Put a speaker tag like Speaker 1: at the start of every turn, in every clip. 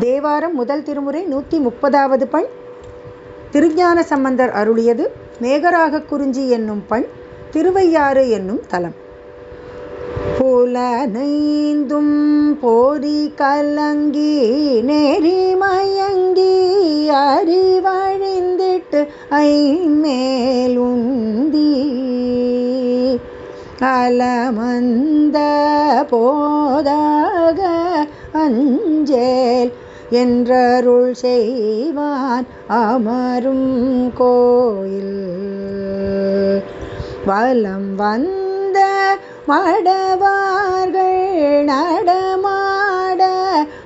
Speaker 1: தேவாரம் முதல் திருமுறை 130வது பண். திருஞான சம்பந்தர் அருளியது. மேகராகக் குறிஞ்சி என்னும் பண். திருவையாறு என்னும் தலம். புலனைந்தும் போரி கலங்கி நெறி மயங்கி அறிவழிந்திட்டு ஐமேலுந்தி அலமந்த போதாக அஞ்சேல் என்றருள் செய்வான் அமரும் கோயில். வலம் வந்த மடவார்கள் நடமாட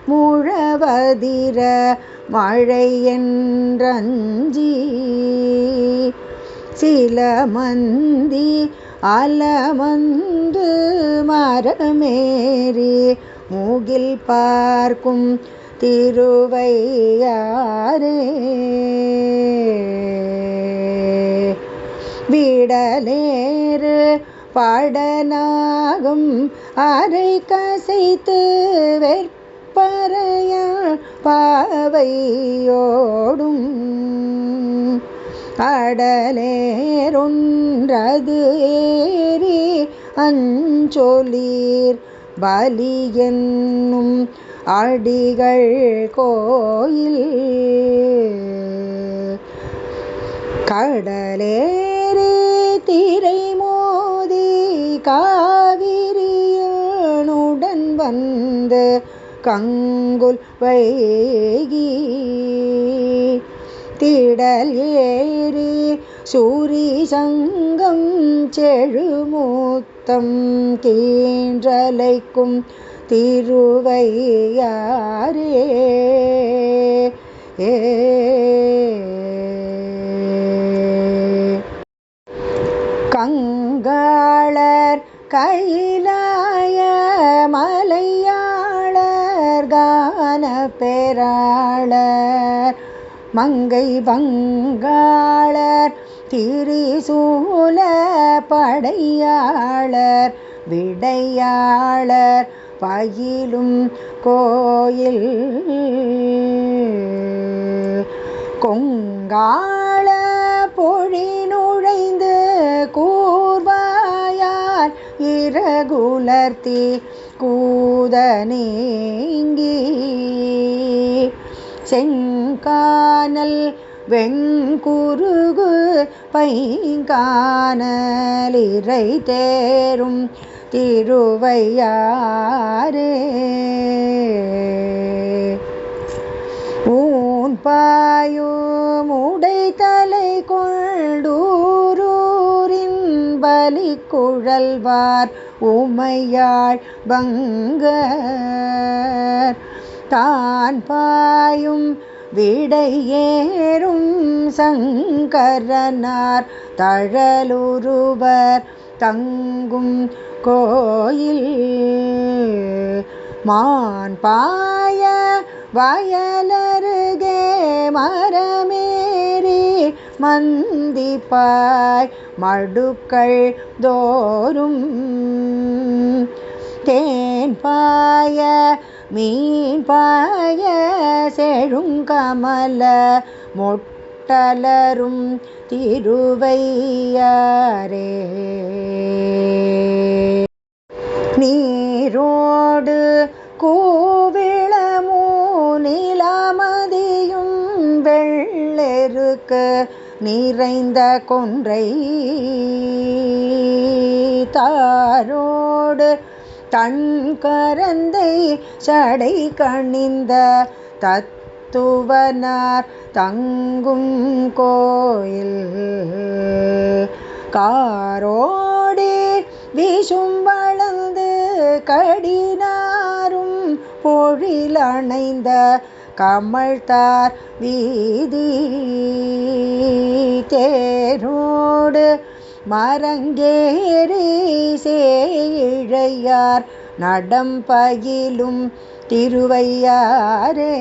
Speaker 1: முழவதிர மழை என்றஞ்சி சில மந்தி அலமந்து மரமேறி மூகில் பார்க்கும் திருவையாறே. விடலேறு படனாகும் அரை கசைத்து வெற்பறைய பாவையோடும் அடலேரொன்றது ஏறி அஞ்சொலீர் பலி என்னும் அடிகள் கோயில். கடலேறி திரை மோதி காவிரியுடன் வந்து கங்குல் வைகி திடல் ஏறி சூரி சங்கம் செழுமூத்தம் கீன்றலைக்கும் திருவையாறே. கங்காளர் கைலாய மலையாளர் கான பேராளர் மங்கை வங்காளர் திரிசூல படையாளர் விடையாளர் பயிலும் கோயில். கொங்காள பொழி நுழைந்து கூர்வாயால் இறகுலர்த்தி கூத நீங்கி செங்கானல் வெண்குருகு பைங்கானல் இறை தேரும் திருவையாறே. ஊன் பாயும் உடைத்தலை கொண்டூரூரின் பலி குழல்வார் உமையாள் பங்கர் தான் பாயும் விடை ஏறும் சங்கரனார் தழலுருவர் தங்கும் கோயில். மான் பாய வயலருகே மரமேறி மந்திப்பாய் மடுக்கள் தோறும் தேன் பாய மீன் பாய செழுங்கமல மொட்டலரும் திருவையாறே. நீரோடு கூவிளமூ நிலமதியும் வெள்ளெருக்கு நிறைந்த கொன்றை தாரோடு தன் கரந்தை சடை கணிந்த தத்துவனார் தங்கும் கோயில். காரோடி வீசும் வளர்ந்து கடினாரும் பொழிலணைந்த கமழ்த்தார் வீதி தேரோடு மரங்கேறி சேயிழையார் நடம்பயிலும் திருவையாறே.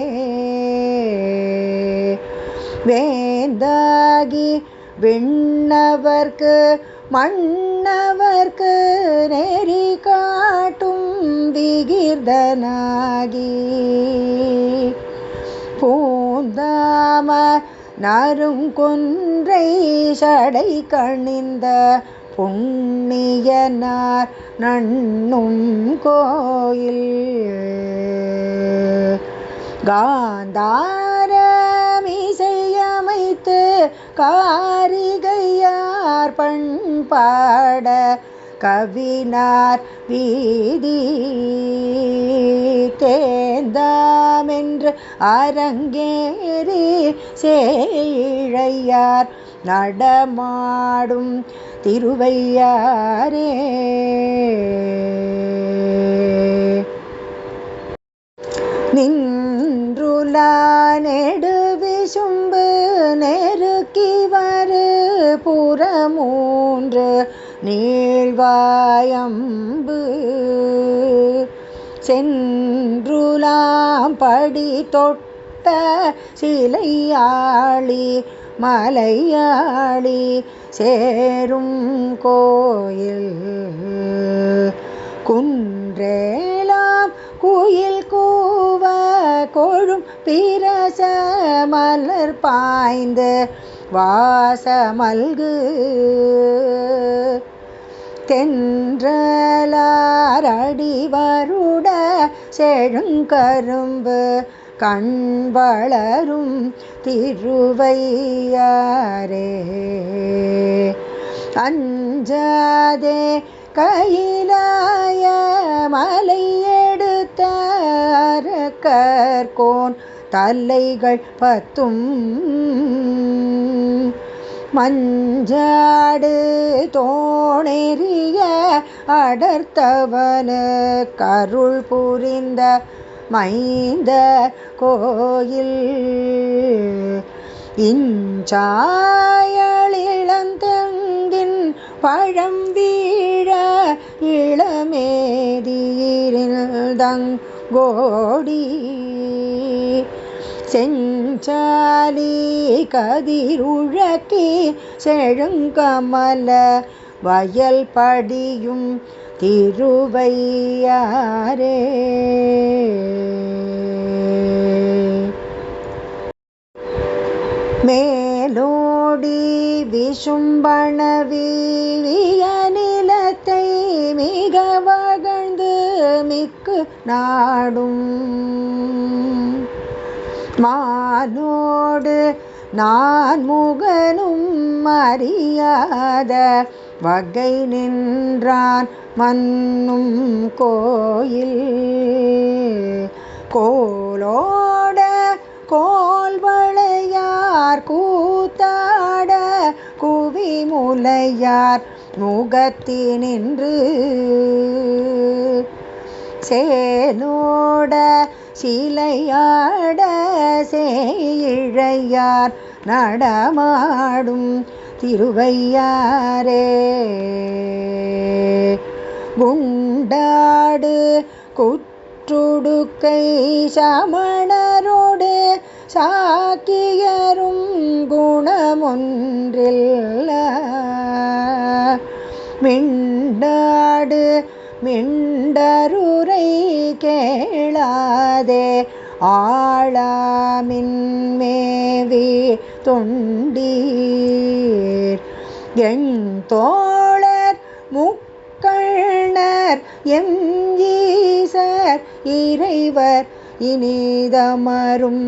Speaker 1: வேந்தாகி விண்ணவர்க்கு மன்னவர்க்கு நெறி காட்டும் விகிர்தனாகி நறுங்கொன்றை சடை கணிந்த புண்ணியனார் நண்ணும் கோயில் காந்தாரமிசையமைத்து காரிகையார் பண்பாட கவினார் வீதி தேந்தாமென்று அரங்கேறி சேழையார் நடமாடும் திருவையாரே. நின்றுலா நெடுவிசும்பு நெருக்கி வரு புறமூன்று நீழ்வாயம்பு சென்றுலாம் படி தொட்ட சிலையாளி மலையாளி சேரும் கோயில் குன்றேலாம் குயில் கூவ கொழும் பிரச மலர் பாய்ந்து வாசமல்கு தென்றலாரடி வருட செழுங்கரும்பு கண் வளரும் திருவையாரே. அஞ்சாதே கையிலாய மலை எடுத்த அரக்கர்கோன் தலைகள் பத்தும் மஞ்சாடு தோணெறிய அடர்த்தவன கருள் புரிந்த மைந்த கோயில் இஞ்சாயளிளந்தெங்கின் பழம் வீழ இளமேதியிருந்தங்கோடி செஞ்சாலி கதிருழக்கி செழுங்கமல வயல் படியும் திருவையாரே. மேலோடி விசும்பண வீழிய நிலத்தை மிக வகழ்ந்து மிக்கு நாடும் மானோடு நான் முகனும் அறியாத வகை நின்றான் மன்னும் கோயில் கோலோட கோல்வளையார் கூத்தாட குவிமுலையார் முகத்தினின்று சேலோட சிலையாட சேயிழையார் நடமாடும் திருவையாரே. குண்டாடு குற்றுடுக்கை சமணரோடு சாக்கியரும் குணமொன்றில்ல மிண்டாடு மிண்டருரை கேளாதே ஆளாமின் மேவி தொண்டீர் என் தோழர் முக்கண்ணர் எம் ஈசர் இறைவர் இனிதமரும்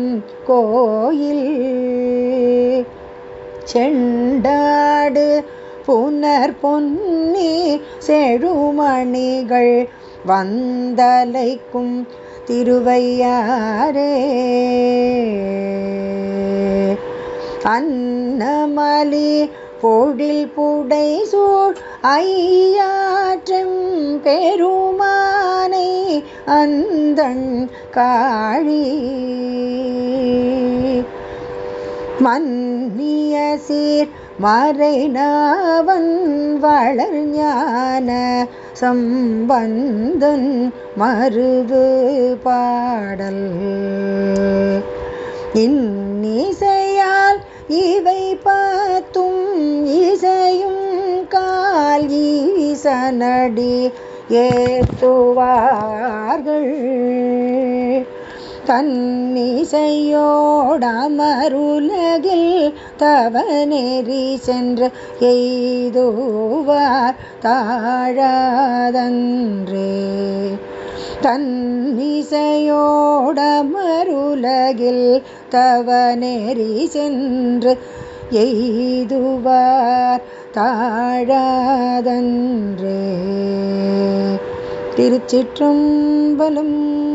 Speaker 1: கோயில் செண்டாடு புனர் பொன்னி செழுமணிகள் வந்தலைக்கும் திருவையாரே. அன்னமலி பொழில் புடை சூழ் ஐயாற்றும் பெருமானை அந்தண் காழி மன்னிய சீர் மறைநாவன் வளர் ஞான சம்பந்தன் மருவு பாடல் இன்னிசையால் இவை பாத்தும் இசையும் கால் ஈசனடி ஏத்துவார்கள் தன்னிசையோடமருலகில் தவநெறி சென்று எய்துவார் தாழாதன்றே. தன்னிசையோடமருலகில் தவநெறி சென்று எய்துவார் தாழாதன்றே. திருச்சிற்றம்பலம்.